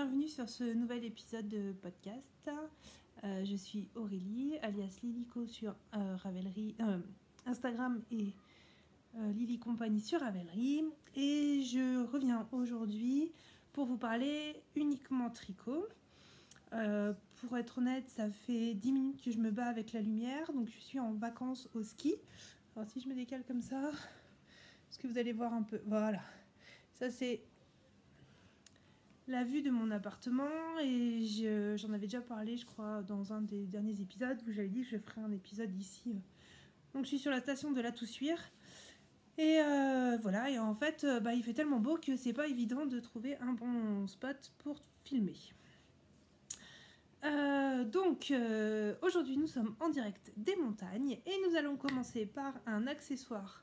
bienvenue sur ce nouvel épisode de podcast. Je suis Aurélie, alias Lilico sur Ravelry, Instagram et Lily Compagnie sur Ravelry. Et je reviens aujourd'hui pour vous parler uniquement tricot. Pour être honnête, ça fait 10 minutes que je me bats avec la lumière, donc je suis en vacances au ski. Alors si je me décale comme ça, est-ce que vous allez voir un peu? Voilà, ça c'est la vue de mon appartement et j'en avais déjà parlé, je crois, dans un des derniers épisodes où j'avais dit que je ferais un épisode ici. Donc je suis sur la station de la Toussuire et voilà, et en fait il fait tellement beau que c'est pas évident de trouver un bon spot pour filmer. Aujourd'hui nous sommes en direct des montagnes et nous allons commencer par un accessoire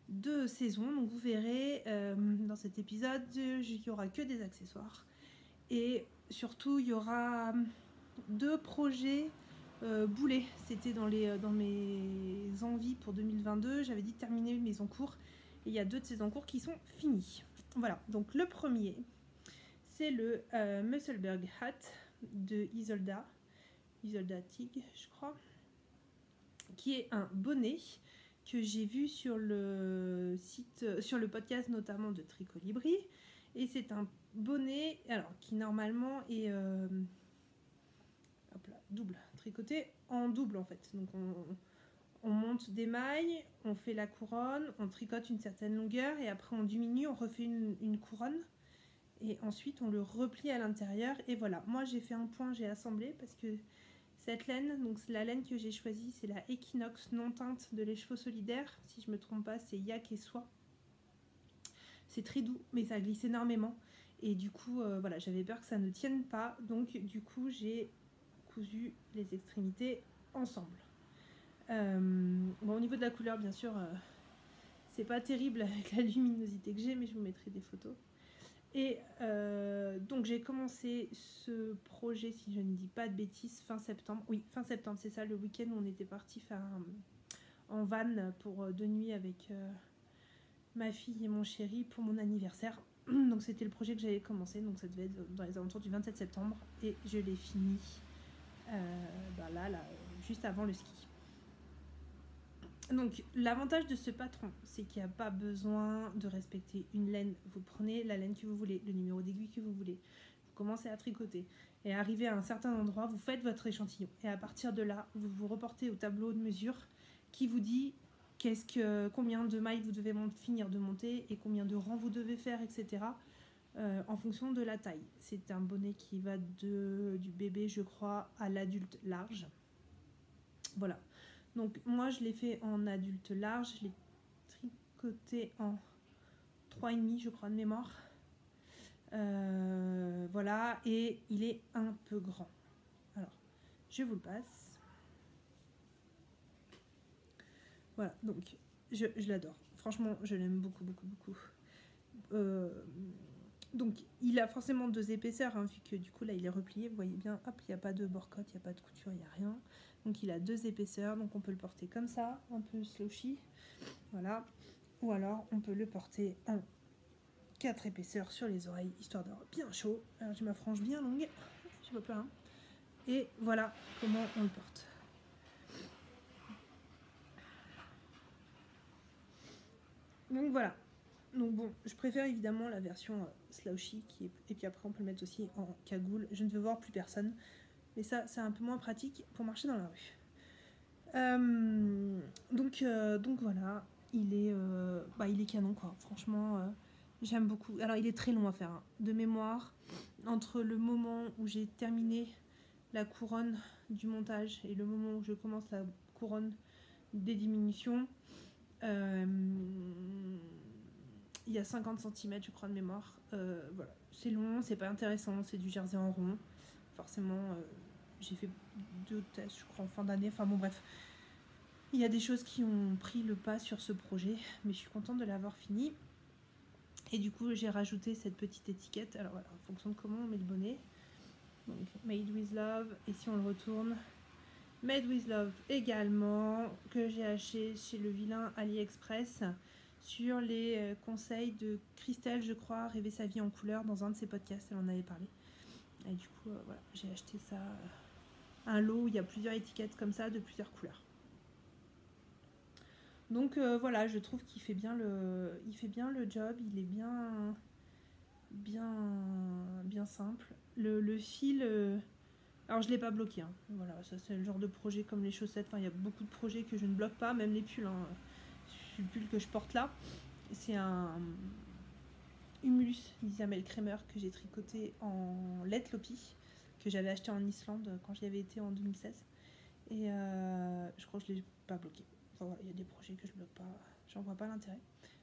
de saison. Donc vous verrez dans cet épisode il n'y aura que des accessoires et surtout il y aura 2 projets boulets. C'était dans mes envies pour 2022, j'avais dit terminer mes encours et il y a 2 de ces encours qui sont finis. Voilà, donc le premier c'est le Musselberg Hat de Isolda Tig, je crois, qui est un bonnet que j'ai vu sur le site, sur le podcast notamment de Tricolibri, et c'est un bonnet alors qui normalement est double, tricoté en double en fait. Donc on monte des mailles, on fait la couronne, on tricote une certaine longueur et après on diminue, on refait une couronne et ensuite on le replie à l'intérieur. Et voilà, moi j'ai fait un point, j'ai assemblé parce que cette laine, donc la laine que j'ai choisie, c'est la Equinox non teinte de Les Chevaux Solidaires. Si je me trompe pas, c'est yak et soie. C'est très doux, mais ça glisse énormément. Et du coup, voilà, j'avais peur que ça ne tienne pas. Donc du coup, j'ai cousu les extrémités ensemble. Bon, au niveau de la couleur, bien sûr, c'est pas terrible avec la luminosité que j'ai, mais je vous mettrai des photos. Et donc j'ai commencé ce projet, si je ne dis pas de bêtises, fin septembre. Oui, fin septembre, c'est ça, le week-end où on était parti faire en van pour 2 nuits avec ma fille et mon chéri pour mon anniversaire. Donc c'était le projet que j'avais commencé, donc ça devait être dans les alentours du 27 septembre et je l'ai fini là, juste avant le ski. Donc l'avantage de ce patron, c'est qu'il n'y a pas besoin de respecter une laine. Vous prenez la laine que vous voulez, le numéro d'aiguille que vous voulez, vous commencez à tricoter et arrivé à un certain endroit, vous faites votre échantillon et à partir de là, vous vous reportez au tableau de mesure qui vous dit combien de mailles vous devez finir de monter et combien de rangs vous devez faire, etc. En fonction de la taille. C'est un bonnet qui va du bébé, je crois, à l'adulte large. Voilà. Donc moi je l'ai fait en adulte large, je l'ai tricoté en 3,5 je crois de mémoire. Voilà, et il est un peu grand. Alors, je vous le passe. Voilà, donc je l'adore. Franchement, je l'aime beaucoup, beaucoup, beaucoup. Donc il a forcément 2 épaisseurs, hein, vu que du coup là il est replié, vous voyez bien, hop, il n'y a pas de bord-cote, il n'y a pas de couture, il n'y a rien. Donc il a 2 épaisseurs, donc on peut le porter comme ça, un peu slouchy, voilà. Ou alors on peut le porter en 4 épaisseurs sur les oreilles, histoire d'avoir bien chaud. Alors j'ai ma frange bien longue, je vois plein. Et voilà comment on le porte. Donc voilà. Donc bon, je préfère évidemment la version slouchy, et puis après on peut le mettre aussi en cagoule. Je ne veux voir plus personne. Mais ça, c'est un peu moins pratique pour marcher dans la rue. Donc voilà, il est canon quoi. Franchement, j'aime beaucoup. Alors il est très long à faire, hein. De mémoire, entre le moment où j'ai terminé la couronne du montage et le moment où je commence la couronne des diminutions, il y a 50 cm je crois de mémoire. Voilà, c'est long, c'est pas intéressant, c'est du jersey en rond. Forcément, j'ai fait 2 tests je crois en fin d'année, enfin bon bref. Il y a des choses qui ont pris le pas sur ce projet, mais je suis contente de l'avoir fini. Et du coup, j'ai rajouté cette petite étiquette. Alors voilà, en fonction de comment on met le bonnet. Donc, Made with Love. Et si on le retourne, Made with Love également, que j'ai acheté chez le vilain AliExpress sur les conseils de Christelle, je crois, Rêver sa vie en couleur, dans un de ses podcasts, elle en avait parlé. voilà, j'ai acheté ça, un lot où il y a plusieurs étiquettes comme ça, de plusieurs couleurs. Donc voilà, je trouve qu'il fait bien le job, il est bien simple. Le fil, alors je l'ai pas bloqué, hein. Voilà, ça c'est le genre de projet comme les chaussettes. Enfin, il y a beaucoup de projets que je ne bloque pas, même les pulls, hein. Le pull que je porte là, c'est un Humulus d'Isabelle Kremer que j'ai tricoté en Let Lopi, que j'avais acheté en Islande quand j'y avais été en 2016. Et je crois que je l'ai pas bloqué. Enfin voilà, il y a des projets que je bloque pas, j'en vois pas l'intérêt.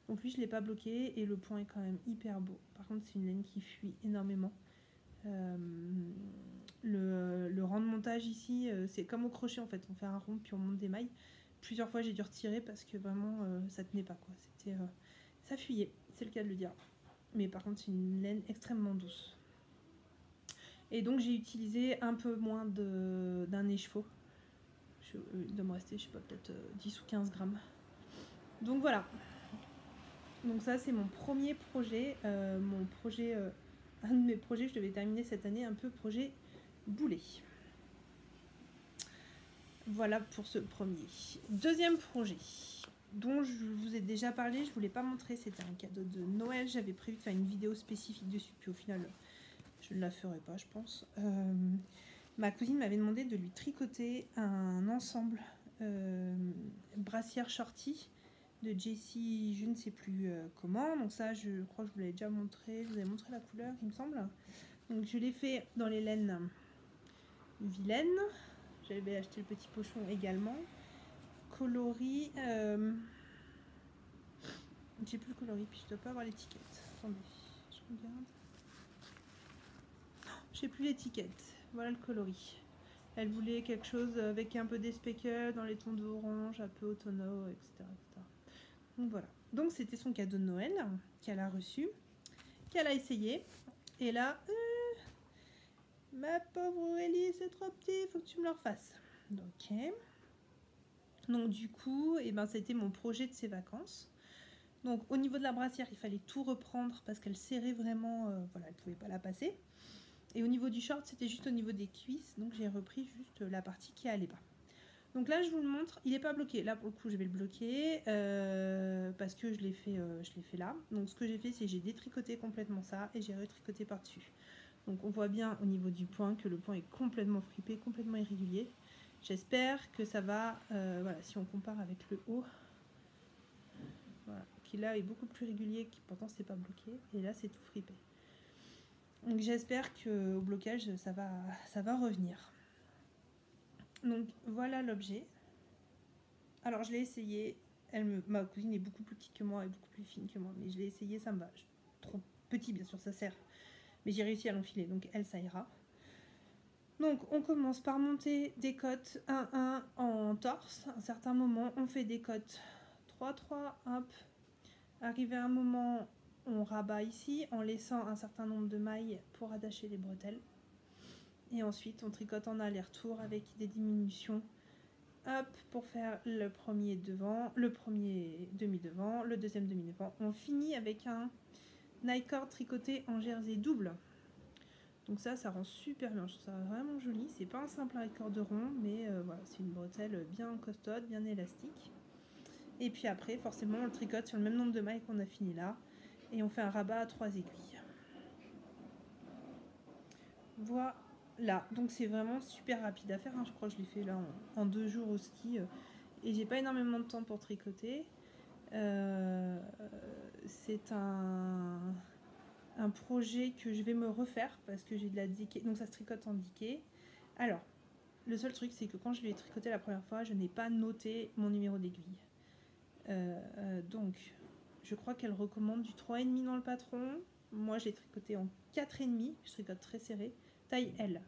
Donc lui, je l'ai pas bloqué et le point est quand même hyper beau. Par contre, c'est une laine qui fuit énormément. Le rang de montage ici, c'est comme au crochet en fait. On fait un rond puis on monte des mailles. Plusieurs fois, j'ai dû retirer parce que vraiment, ça tenait pas quoi. C'était, ça fuyait, c'est le cas de le dire. Mais par contre, c'est une laine extrêmement douce. Et donc, j'ai utilisé un peu moins d'un écheveau. Il doit me rester, je sais pas, peut-être 10 ou 15 grammes. Donc voilà. Donc ça, c'est mon premier projet. Un de mes projets que je devais terminer cette année, un peu projet boulet. Voilà pour ce premier. Deuxième projet, dont je vous ai déjà parlé, je ne vous l'ai pas montré, c'était un cadeau de Noël. J'avais prévu de faire une vidéo spécifique dessus, puis au final, je ne la ferai pas, je pense. Ma cousine m'avait demandé de lui tricoter un ensemble brassière shorty de Jessie, je ne sais plus comment. Donc ça, je crois que je vous l'avais déjà montré. Je vous avais montré la couleur, il me semble. Donc je l'ai fait dans les laines vilaines. J'avais acheté le petit pochon également. Coloris. J'ai plus le coloris, puis je dois pas avoir l'étiquette. Attendez, je regarde. J'ai plus l'étiquette. Voilà le coloris. Elle voulait quelque chose avec un peu d'especkle dans les tons d'orange, un peu automnaux, etc., etc. Donc voilà. Donc c'était son cadeau de Noël qu'elle a reçu, qu'elle a essayé. Et là, ma pauvre Aurélie, c'est trop petit, faut que tu me le refasses. Ok. Donc du coup, et ben, c'était mon projet de ces vacances. Donc au niveau de la brassière, il fallait tout reprendre parce qu'elle serrait vraiment, voilà, elle ne pouvait pas la passer. Et au niveau du short, c'était juste au niveau des cuisses, donc j'ai repris juste la partie qui allait pas. Donc là, je vous le montre, il n'est pas bloqué. Là, pour le coup, je vais le bloquer parce que je l'ai fait là. Donc ce que j'ai fait, c'est que j'ai détricoté complètement ça et j'ai retricoté par-dessus. Donc on voit bien au niveau du point que le point est complètement fripé, complètement irrégulier. J'espère que ça va, voilà, si on compare avec le haut, voilà, qui là est beaucoup plus régulier, qui pourtant c'est pas bloqué, et là c'est tout fripé. Donc j'espère qu'au blocage ça va revenir. Donc voilà l'objet. Alors je l'ai essayé, ma cousine est beaucoup plus petite que moi et beaucoup plus fine que moi, mais je l'ai essayé, ça me va. Trop petit bien sûr, ça sert, mais j'ai réussi à l'enfiler, donc elle ça ira. Donc on commence par monter des côtes 1-1 en torse. À un certain moment, on fait des côtes 3-3, hop. Arrivé à un moment, on rabat ici en laissant un certain nombre de mailles pour attacher les bretelles. Et ensuite, on tricote en aller-retour avec des diminutions. Hop, pour faire le premier devant, le premier demi-devant, le deuxième demi-devant. On finit avec un nightcord tricoté en jersey double. Donc ça rend super bien, je trouve ça vraiment joli. C'est pas un simple nightcord de rond, mais voilà, c'est une bretelle bien costaude, bien élastique. Et puis après, forcément, on le tricote sur le même nombre de mailles qu'on a fini là. Et on fait un rabat à 3 aiguilles. Voilà. Donc c'est vraiment super rapide à faire, hein. Je crois que je l'ai fait là en 2 jours au ski. Et j'ai pas énormément de temps pour tricoter. C'est un projet que je vais me refaire parce que j'ai de la diquée. Donc ça se tricote en diquée. Alors, le seul truc, c'est que quand je l'ai tricoté la première fois, je n'ai pas noté mon numéro d'aiguille. Donc, je crois qu'elle recommande du 3,5 dans le patron. Moi, je l'ai tricoté en 4,5. Je tricote très serré. Taille L.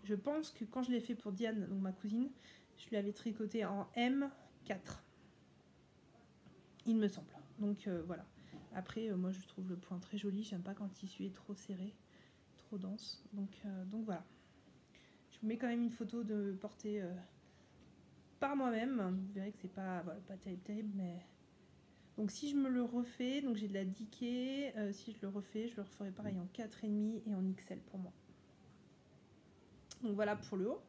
Je pense que quand je l'ai fait pour Diane, donc ma cousine, je lui avais tricoté en M4. Il me semble. Donc, voilà. Après, moi, je trouve le point très joli. J'aime pas quand le tissu est trop serré, trop dense. Donc voilà. Je vous mets quand même une photo de portée par moi-même. Vous verrez que c'est pas, voilà, pas terrible, mais... Donc si je me le refais, donc j'ai de la diquée, si je le refais, je le referai pareil en 4,5 et en XL pour moi. Donc voilà pour le haut.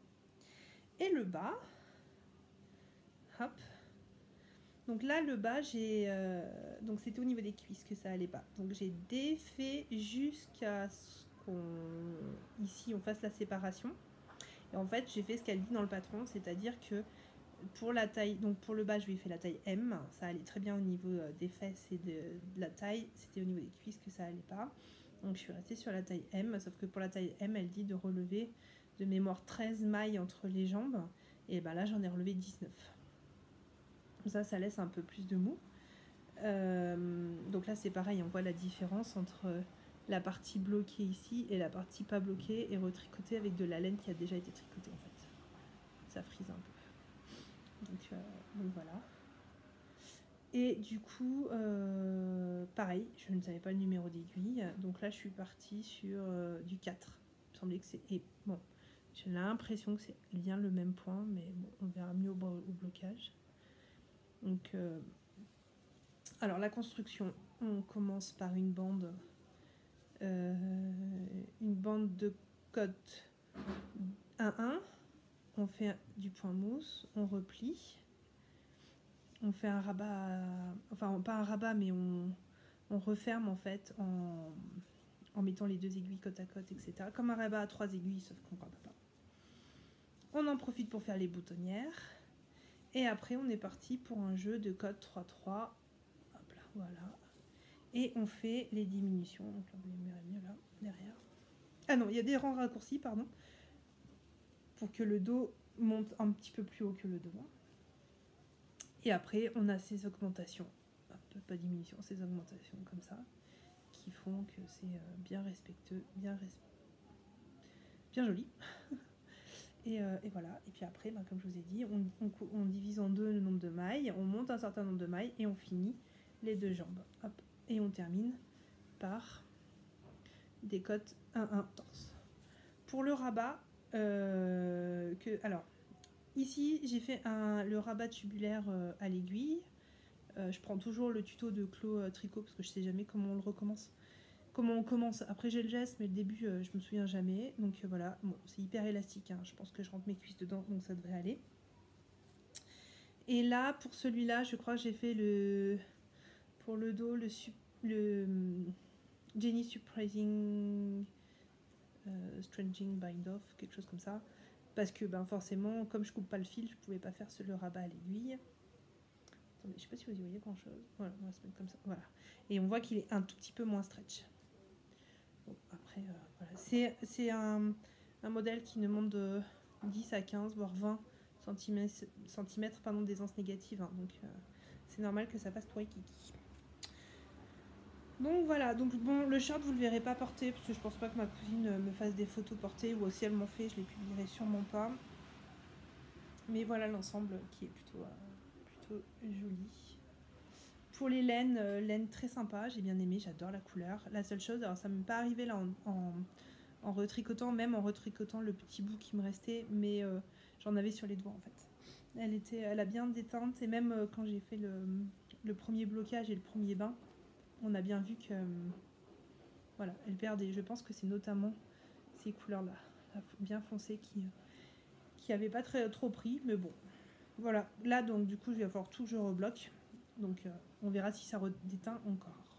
Et le bas, hop. Donc là, le bas, donc c'était au niveau des cuisses que ça allait pas. Donc j'ai défait jusqu'à ce ici on fasse la séparation. Et en fait, j'ai fait ce qu'elle dit dans le patron, c'est-à-dire que pour la taille, donc pour le bas, je lui ai fait la taille M. Ça allait très bien au niveau des fesses et de la taille. C'était au niveau des cuisses que ça allait pas. Donc je suis restée sur la taille M, sauf que pour la taille M, elle dit de relever de mémoire 13 mailles entre les jambes. Et ben là, j'en ai relevé 19. Ça laisse un peu plus de mou. Donc là, c'est pareil, on voit la différence entre la partie bloquée ici et la partie pas bloquée et retricotée avec de la laine qui a déjà été tricotée en fait. Ça frise un peu. Donc voilà. Et du coup, pareil, je ne savais pas le numéro d'aiguille. Donc là, je suis partie sur du 4. Il me semblait que c'est... Et bon, j'ai l'impression que c'est bien le même point, mais bon, on verra mieux au blocage. Donc, alors la construction, on commence par une bande de cote 1-1. On fait du point mousse, on replie. On fait un rabat, enfin pas un rabat, mais on referme en fait en mettant les deux aiguilles côte à côte, etc. Comme un rabat à 3 aiguilles, sauf qu'on ne rabat pas. On en profite pour faire les boutonnières. Et après, on est parti pour un jeu de code 3-3. Hop là, voilà. Et on fait les diminutions. Donc là, vous les verrez mieux là, derrière. Ah non, il y a des rangs raccourcis, pardon. Pour que le dos monte un petit peu plus haut que le devant. Et après, on a ces augmentations. Hop, pas diminution, ces augmentations comme ça. Qui font que c'est bien respectueux, bien joli. Et voilà. Et puis après, comme je vous ai dit, on divise en deux le nombre de mailles, on monte un certain nombre de mailles et on finit les deux jambes. Hop. Et on termine par des cotes 1-1 torse. Pour le rabat, alors, ici, j'ai fait le rabat tubulaire à l'aiguille. Je prends toujours le tuto de Clo Tricot parce que je sais jamais comment on le recommence. Comment on commence. Après j'ai le geste, mais le début je me souviens jamais. Donc voilà, bon, c'est hyper élastique, hein. Je pense que je rentre mes cuisses dedans, donc ça devrait aller. Et là, pour celui-là, je crois que j'ai fait pour le dos, le Jenny Surprising Stranging Bind Off, quelque chose comme ça. Parce que forcément, comme je coupe pas le fil, je pouvais pas faire le rabat à l'aiguille. Attendez, je sais pas si vous y voyez grand chose. Voilà, on va se mettre comme ça. Voilà. Et on voit qu'il est un tout petit peu moins stretch. Bon, après, voilà. C'est un modèle qui ne monte de 10 à 15, voire 20 cm d'aisance négative. Hein, donc, c'est normal que ça fasse trop kiki. Donc voilà, donc bon, le short vous le verrez pas porté parce que je pense pas que ma cousine me fasse des photos portées, ou si elle m'en fait, je les publierai sûrement pas. Mais voilà l'ensemble qui est plutôt joli. Pour les laines, laine très sympa, j'ai bien aimé, j'adore la couleur. La seule chose, alors ça m'est pas arrivé là en retricotant, même en retricotant le petit bout qui me restait, mais j'en avais sur les doigts en fait. Elle a bien déteinte, et même quand j'ai fait le premier blocage et le premier bain, on a bien vu que voilà, elle perdait. Je pense que c'est notamment ces couleurs-là, bien foncées, qui n'avaient pas trop pris, mais bon. Voilà, là donc du coup je vais avoir tout, je rebloque. Donc on verra si ça redéteint encore.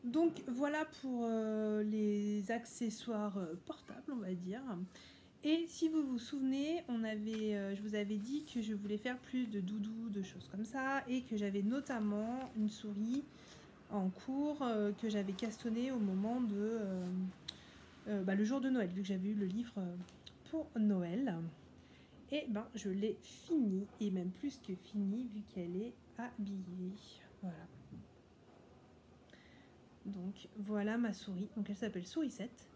Donc voilà pour les accessoires portables, on va dire. Et si vous vous souvenez, je vous avais dit que je voulais faire plus de doudous, de choses comme ça, et que j'avais notamment une souris en cours que j'avais castonnée au moment de le jour de Noël, vu que j'avais eu le livre pour Noël. Et je l'ai fini, et même plus que fini, vu qu'elle est habillée. Voilà. Donc voilà ma souris. Donc elle s'appelle Sourisette.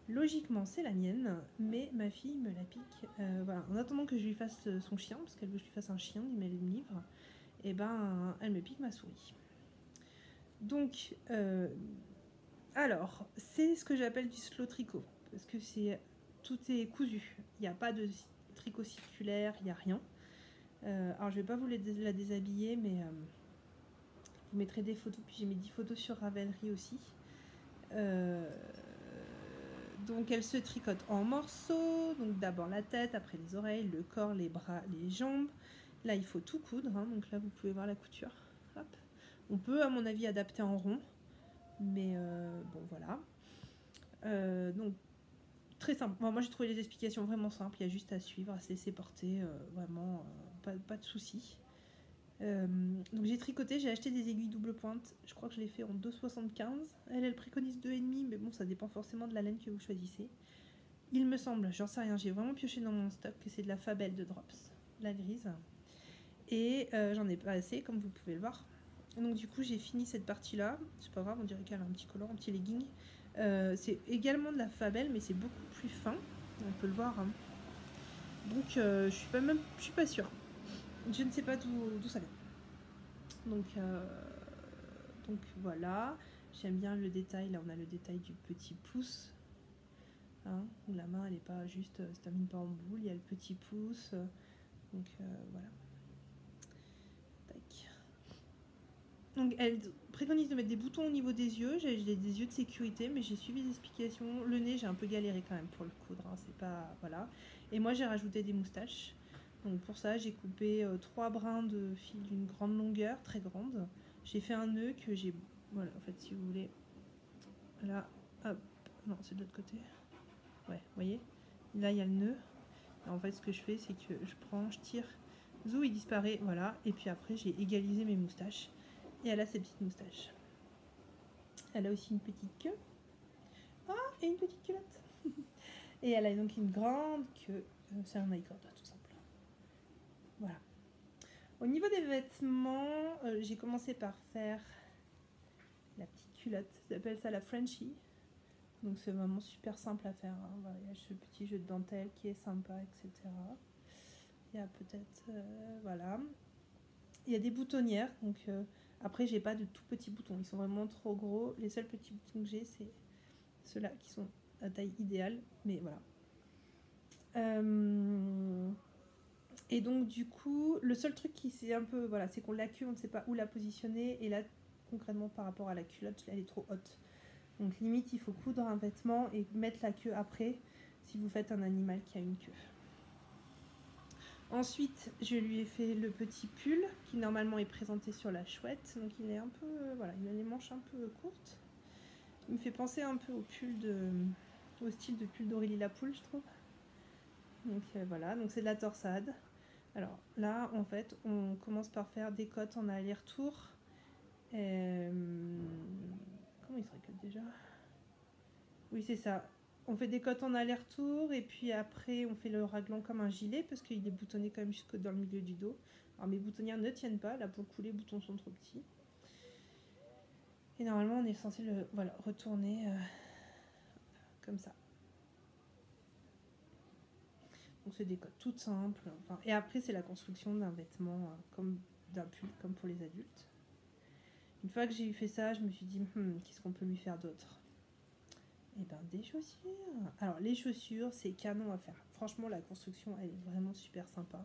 Logiquement c'est la mienne, mais ma fille me la pique. Voilà. En attendant que je lui fasse son chien, parce qu'elle veut que je lui fasse un chien du même livre, et elle me pique ma souris. Donc alors c'est ce que j'appelle du slow tricot, parce que tout est cousu. Il n'y a pas de tricot circulaire, il n'y a rien. Alors je vais pas vous la déshabiller, mais vous mettrez des photos, puis j'ai mis 10 photos sur Ravelry aussi. Donc elle se tricote en morceaux, donc d'abord la tête, après les oreilles, le corps, les bras, les jambes. Là il faut tout coudre, hein, donc là vous pouvez voir la couture. Hop. On peut à mon avis adapter en rond, mais bon voilà. Donc très simple. Bon, moi j'ai trouvé les explications vraiment simples, il y a juste à suivre, à se laisser porter, vraiment pas de soucis. Donc j'ai tricoté, j'ai acheté des aiguilles double pointe, je crois que je l'ai fait en 2,75. Elle préconise 2,5, mais bon ça dépend forcément de la laine que vous choisissez. Il me semble, j'en sais rien, j'ai vraiment pioché dans mon stock que c'est de la Fabelle de Drops, la grise. Et j'en ai pas assez, comme vous pouvez le voir. Donc du coup j'ai fini cette partie là, c'est pas grave, on dirait qu'elle a un petit collant, un petit legging. C'est également de la Fabelle, mais c'est beaucoup plus fin, on peut le voir, hein. Donc je suis pas sûre, je ne sais pas d'où ça vient. Donc voilà, j'aime bien le détail, là on a le détail du petit pouce, hein, où la main elle n'est pas juste, se termine pas en boule, il y a le petit pouce, donc voilà. Tac. Donc elle préconise de mettre des boutons au niveau des yeux, j'ai des yeux de sécurité, mais j'ai suivi les explications. Le nez j'ai un peu galéré quand même pour le coudre, hein, c'est pas, voilà. Et moi j'ai rajouté des moustaches, donc pour ça j'ai coupé 3 brins de fil d'une grande longueur, très grande. J'ai fait un nœud que j'ai, voilà, en fait si vous voulez, là, hop, non c'est de l'autre côté, ouais, vous voyez, là il y a le nœud. Et en fait ce que je fais c'est que je prends, je tire, zou il disparaît, voilà, et puis après j'ai égalisé mes moustaches. Et elle a ses petites moustaches. Elle a aussi une petite queue. Ah, et une petite culotte. Et elle a donc une grande queue. C'est un icorda tout simplement. Voilà. Au niveau des vêtements, j'ai commencé par faire la petite culotte. J'appelle ça la Frenchie. Donc c'est vraiment super simple à faire, hein. Voilà, il y a ce petit jeu de dentelle qui est sympa, etc. Il y a peut-être... voilà. Il y a des boutonnières. Donc après, j'ai pas de tout petits boutons. Ils sont vraiment trop gros. Les seuls petits boutons que j'ai, c'est ceux-là qui sont à taille idéale. Mais voilà. Et donc du coup, le seul truc qui c'est un peu, voilà, c'est qu'on la queue, on ne sait pas où la positionner. Et là, concrètement, par rapport à la culotte, elle est trop haute. Donc limite, il faut coudre un vêtement et mettre la queue après, si vous faites un animal qui a une queue. Ensuite, je lui ai fait le petit pull qui normalement est présenté sur la chouette. Donc il est un peu, voilà, il a les manches un peu courtes. Il me fait penser un peu au style de pull d'Aurélie Lapoule, je trouve. Donc voilà, donc c'est de la torsade. Alors là, en fait, on commence par faire des cottes en aller-retour. Comment il se tricote déjà? Oui, c'est ça. On fait des cottes en aller-retour et puis après on fait le raglan comme un gilet parce qu'il est boutonné quand même jusque dans le milieu du dos. Alors mes boutonnières ne tiennent pas, là pour le coup les boutons sont trop petits. Et normalement on est censé le retourner comme ça. Donc c'est des cottes toutes simples. Enfin, et après c'est la construction d'un vêtement comme d'un pull comme pour les adultes. Une fois que j'ai fait ça, je me suis dit qu'est-ce qu'on peut lui faire d'autre? Et ben des chaussures. Alors les chaussures, c'est canon à faire. Franchement, la construction, elle est vraiment super sympa.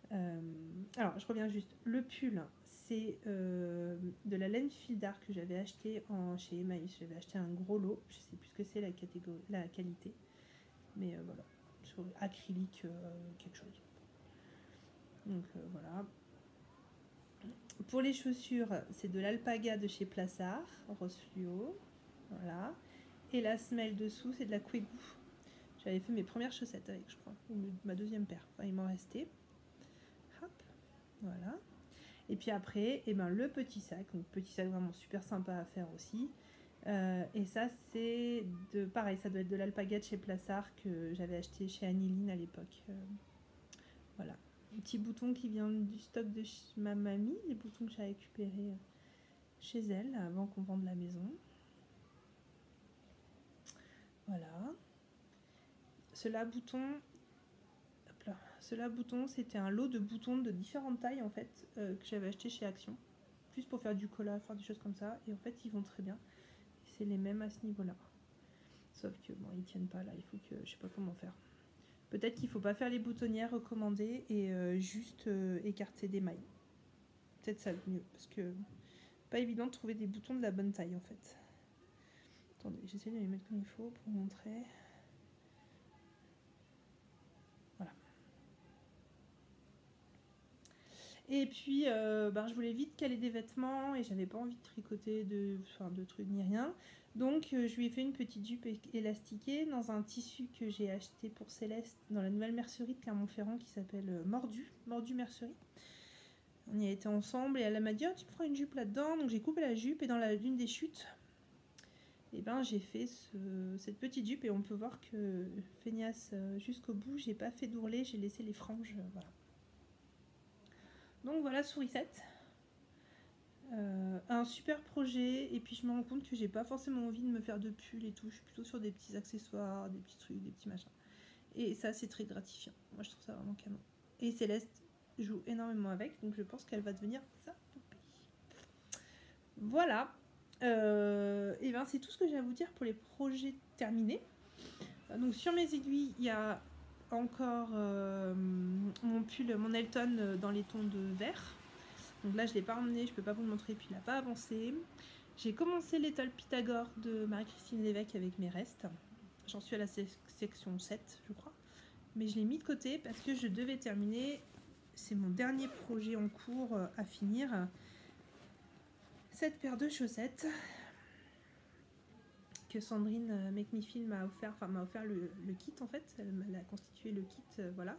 Alors je reviens juste. Le pull, c'est de la laine fil d'art que j'avais acheté chez Emmaüs. J'avais acheté un gros lot. Je sais plus ce que c'est la qualité, mais voilà, sur acrylique quelque chose. Donc voilà. Pour les chaussures, c'est de l'alpaga de chez Plassard, rose fluo. Voilà. Et la semelle dessous, c'est de la Quegu. J'avais fait mes premières chaussettes avec, je crois, ou ma deuxième paire. Enfin, il m'en restait. Hop, voilà. Et puis après, le petit sac. Donc, petit sac vraiment super sympa à faire aussi. Et ça, c'est pareil, ça doit être de l'alpaga de chez Plassard que j'avais acheté chez Annieline à l'époque. Voilà. Un petit bouton qui vient du stock de ma mamie, des boutons que j'ai récupérés chez elle avant qu'on vende la maison. Voilà. Cela bouton, c'était un lot de boutons de différentes tailles en fait que j'avais acheté chez Action, plus pour faire du collage, faire des choses comme ça. Et en fait, ils vont très bien. C'est les mêmes à ce niveau-là. Sauf que bon, ils tiennent pas là. Il faut que je sais pas comment faire. Peut-être qu'il faut pas faire les boutonnières recommandées et juste écarter des mailles. Peut-être ça le mieux parce que pas évident de trouver des boutons de la bonne taille en fait. Attendez, j'essaie de les mettre comme il faut pour vous montrer. Voilà. Et puis, je voulais vite caler des vêtements et j'avais pas envie de tricoter de trucs ni rien. Donc, je lui ai fait une petite jupe élastiquée dans un tissu que j'ai acheté pour Céleste dans la nouvelle mercerie de Clermont-Ferrand qui s'appelle Mordu Mercerie. On y a été ensemble et elle m'a dit, oh, tu me feras une jupe là-dedans. Donc, j'ai coupé la jupe et dans l'une des chutes, j'ai fait cette petite jupe et on peut voir que feignasse jusqu'au bout, j'ai pas fait d'ourlet, j'ai laissé les franges, voilà. Donc voilà Sourisette, un super projet et puis je me rends compte que j'ai pas forcément envie de me faire de pull et tout, je suis plutôt sur des petits accessoires, des petits trucs, des petits machins. Et ça c'est très gratifiant, moi je trouve ça vraiment canon. Et Céleste joue énormément avec, donc je pense qu'elle va devenir sa poupée. Voilà. C'est tout ce que j'ai à vous dire pour les projets terminés. Donc sur mes aiguilles, il y a encore mon pull, mon Elton dans les tons de vert. Donc là, je ne l'ai pas ramené, je ne peux pas vous le montrer, puis il n'a pas avancé. J'ai commencé l'étole Pythagore de Marie-Christine Lévesque avec mes restes. J'en suis à la section 7, je crois. Mais je l'ai mis de côté parce que je devais terminer. C'est mon dernier projet en cours à finir. Cette paire de chaussettes que Sandrine Make Me Feel m'a offert, le kit en fait. Elle a constitué le kit, voilà.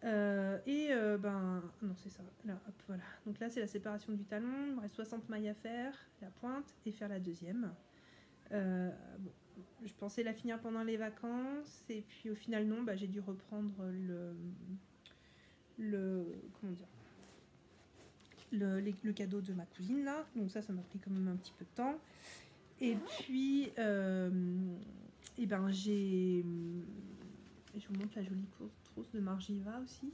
Non c'est ça, là hop voilà, donc là c'est la séparation du talon, il me reste 60 mailles à faire, la pointe et faire la deuxième. Je pensais la finir pendant les vacances et puis au final non, j'ai dû reprendre le cadeau de ma cousine là, donc ça m'a pris quand même un petit peu de temps. Et puis je vous montre la jolie trousse de Margiva aussi.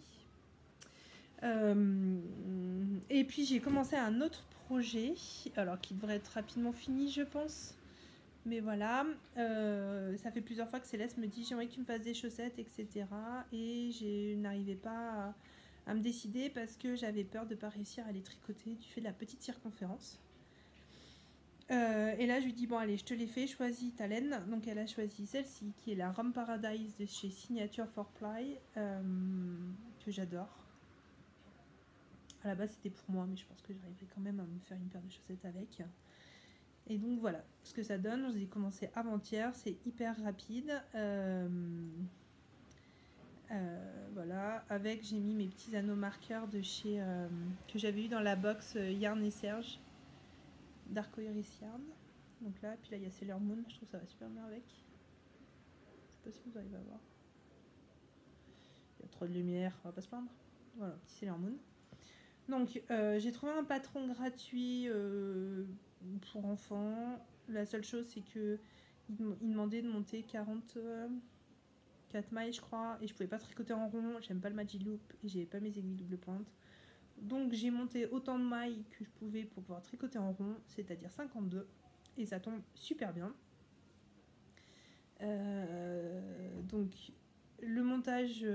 Et puis j'ai commencé un autre projet, alors qui devrait être rapidement fini je pense. Mais voilà, ça fait plusieurs fois que Céleste me dit j'aimerais que tu me fasses des chaussettes, etc. Et je n'arrivais pas à me décider parce que j'avais peur de ne pas réussir à les tricoter du fait de la petite circonférence. Et là je lui dis bon allez je te les fais, choisis ta laine. Donc elle a choisi celle-ci qui est la Rome Paradise de chez Signature 4Ply, que j'adore. À la base c'était pour moi mais je pense que j'arriverai quand même à me faire une paire de chaussettes avec. Et donc voilà ce que ça donne. J'ai commencé avant-hier, c'est hyper rapide. Voilà, avec j'ai mis mes petits anneaux marqueurs de chez que j'avais eu dans la box Yarn et Serge d'Arcoiris Yarn. Donc là, puis là il y a Sailor Moon, je trouve que ça va super bien avec. Je sais pas si vous arrivez à voir. Il y a trop de lumière, on va pas se plaindre. Voilà, petit Sailor Moon. Donc j'ai trouvé un patron gratuit pour enfants. La seule chose c'est que il demandait de monter 44 mailles je crois, et je pouvais pas tricoter en rond, j'aime pas le Magic Loop et j'avais pas mes aiguilles double pointe. Donc j'ai monté autant de mailles que je pouvais pour pouvoir tricoter en rond, c'est-à-dire 52, et ça tombe super bien. Donc le montage,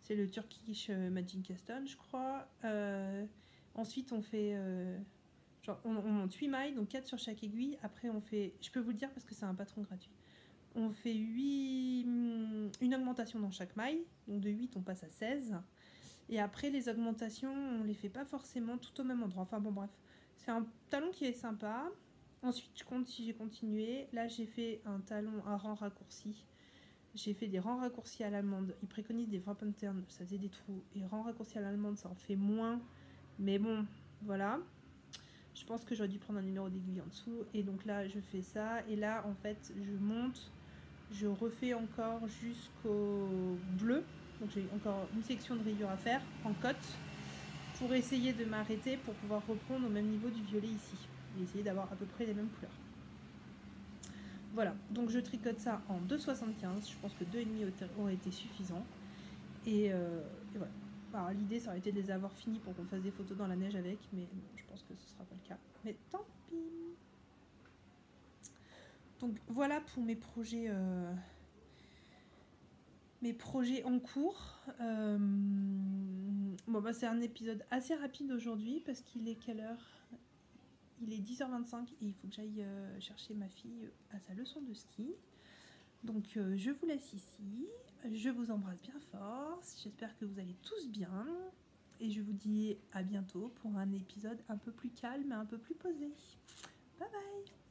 c'est le Turkish Magic Caston je crois. Ensuite on fait on monte 8 mailles, donc 4 sur chaque aiguille. Après on fait, je peux vous le dire parce que c'est un patron gratuit, on fait une augmentation dans chaque maille, donc de 8 on passe à 16. Et après les augmentations on les fait pas forcément tout au même endroit, enfin bon bref, c'est un talon qui est sympa. Ensuite j'ai continué, là j'ai fait un talon à rang raccourci. J'ai fait des rangs raccourcis à l'allemande, ils préconisent des wrap and turn, ça faisait des trous, et rangs raccourcis à l'allemande ça en fait moins, mais bon voilà. Je pense que j'aurais dû prendre un numéro d'aiguille en dessous. Et donc là, je fais ça. Et là, en fait, je monte. Je refais encore jusqu'au bleu. Donc j'ai encore une section de rayures à faire en cote pour essayer de m'arrêter pour pouvoir reprendre au même niveau du violet ici. Et essayer d'avoir à peu près les mêmes couleurs. Voilà. Donc je tricote ça en 2,75. Je pense que 2,5 aurait été suffisant. Et voilà. Alors, l'idée ça aurait été de les avoir finis pour qu'on fasse des photos dans la neige avec, mais je pense que ce sera pas le cas. Mais tant pis. Donc voilà pour mes projets en cours. C'est un épisode assez rapide aujourd'hui parce qu'il est quelle heure? il est 10h25 et il faut que j'aille chercher ma fille à sa leçon de ski. Donc je vous laisse ici, je vous embrasse bien fort, j'espère que vous allez tous bien et je vous dis à bientôt pour un épisode un peu plus calme et un peu plus posé. Bye bye.